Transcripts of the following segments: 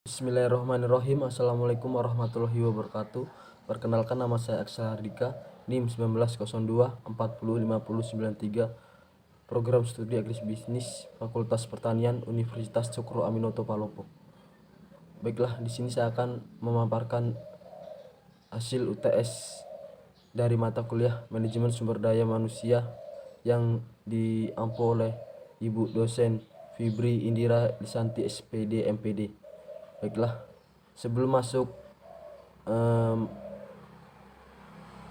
Bismillahirrahmanirrahim. Assalamualaikum warahmatullahi wabarakatuh. Perkenalkan, nama saya Aksel Hardika, NIM 1902 405093, Program Studi Agribisnis, Fakultas Pertanian, Universitas Cokro Aminoto Palopo. Baiklah, di sini saya akan memaparkan hasil UTS dari mata kuliah Manajemen Sumber Daya Manusia yang diampu oleh Ibu dosen Fibri Indira Lisanti SPD MPD. Baiklah, sebelum masuk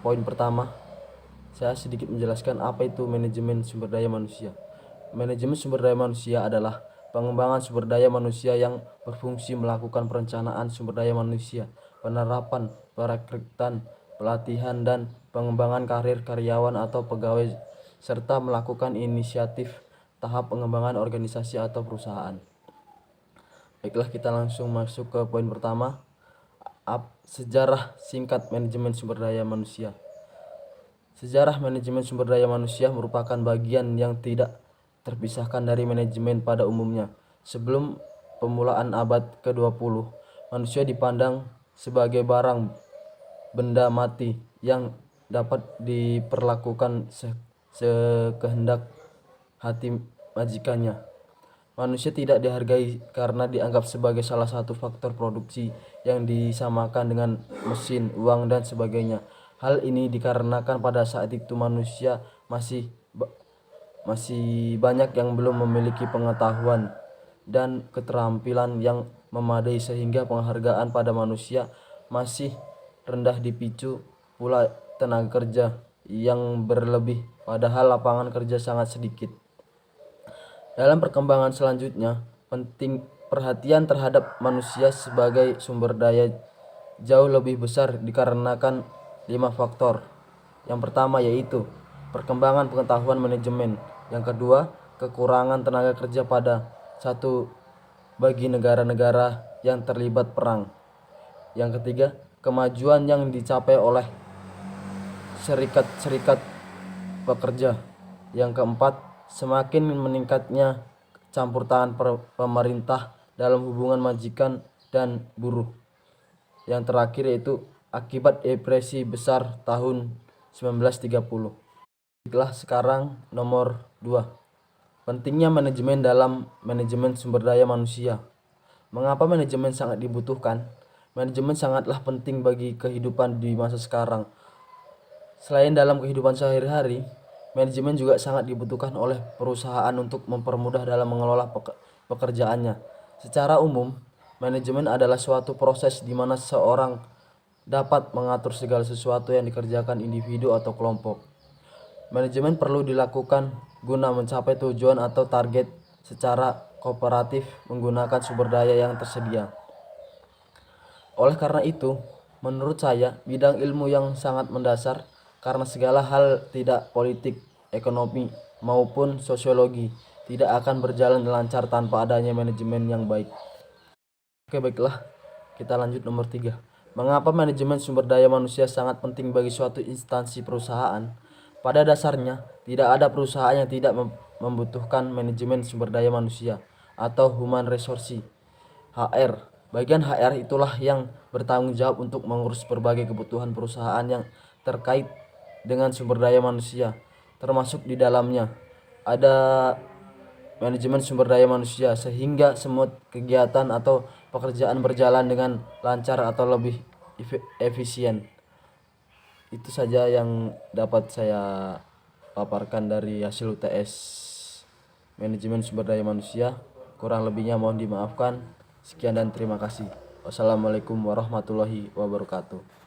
poin pertama, saya sedikit menjelaskan apa itu manajemen sumber daya manusia. Manajemen sumber daya manusia adalah pengembangan sumber daya manusia yang berfungsi melakukan perencanaan sumber daya manusia, penerapan, perekrutan, pelatihan, dan pengembangan karir karyawan atau pegawai, serta melakukan inisiatif tahap pengembangan organisasi atau perusahaan. Baiklah, kita langsung masuk ke poin pertama. Sejarah singkat manajemen sumber daya manusia. Sejarah manajemen sumber daya manusia merupakan bagian yang tidak terpisahkan dari manajemen pada umumnya. Sebelum pemulaan abad ke-20, manusia dipandang sebagai barang benda mati yang dapat diperlakukan sekehendak hati majikannya. Manusia tidak dihargai karena dianggap sebagai salah satu faktor produksi yang disamakan dengan mesin, uang, dan sebagainya. Hal ini dikarenakan pada saat itu manusia masih banyak yang belum memiliki pengetahuan dan keterampilan yang memadai, sehingga penghargaan pada manusia masih rendah. Dipicu pula tenaga kerja yang berlebih, padahal lapangan kerja sangat sedikit. Dalam perkembangan selanjutnya, penting perhatian terhadap manusia sebagai sumber daya jauh lebih besar dikarenakan 5 faktor. Yang pertama yaitu perkembangan pengetahuan manajemen. Yang kedua, kekurangan tenaga kerja pada satu bagi negara-negara yang terlibat perang. Yang ketiga, kemajuan yang dicapai oleh serikat-serikat pekerja. Yang keempat, semakin meningkatnya campur tangan pemerintah dalam hubungan majikan dan buruh. Yang terakhir yaitu akibat depresi besar tahun 1930. Baiklah, sekarang nomor 2. Pentingnya manajemen dalam manajemen sumber daya manusia. Mengapa manajemen sangat dibutuhkan? Manajemen sangatlah penting bagi kehidupan di masa sekarang. Selain dalam kehidupan sehari-hari, manajemen juga sangat dibutuhkan oleh perusahaan untuk mempermudah dalam mengelola pekerjaannya. Secara umum, manajemen adalah suatu proses di mana seseorang dapat mengatur segala sesuatu yang dikerjakan individu atau kelompok. Manajemen perlu dilakukan guna mencapai tujuan atau target secara kooperatif menggunakan sumber daya yang tersedia. Oleh karena itu, menurut saya, bidang ilmu yang sangat mendasar karena segala hal, tidak politik, ekonomi, maupun sosiologi, tidak akan berjalan lancar tanpa adanya manajemen yang baik. Oke, baiklah, kita lanjut nomor 3. Mengapa manajemen sumber daya manusia sangat penting bagi suatu instansi perusahaan? Pada dasarnya, tidak ada perusahaan yang tidak membutuhkan manajemen sumber daya manusia atau human resource (HR). Bagian HR itulah yang bertanggung jawab untuk mengurus berbagai kebutuhan perusahaan yang terkait dengan sumber daya manusia, termasuk di dalamnya ada manajemen sumber daya manusia, sehingga semua kegiatan atau pekerjaan berjalan dengan lancar atau lebih efisien. Itu saja yang dapat saya paparkan dari hasil UTS manajemen sumber daya manusia. Kurang lebihnya mohon dimaafkan. Sekian dan terima kasih. Wassalamualaikum warahmatullahi wabarakatuh.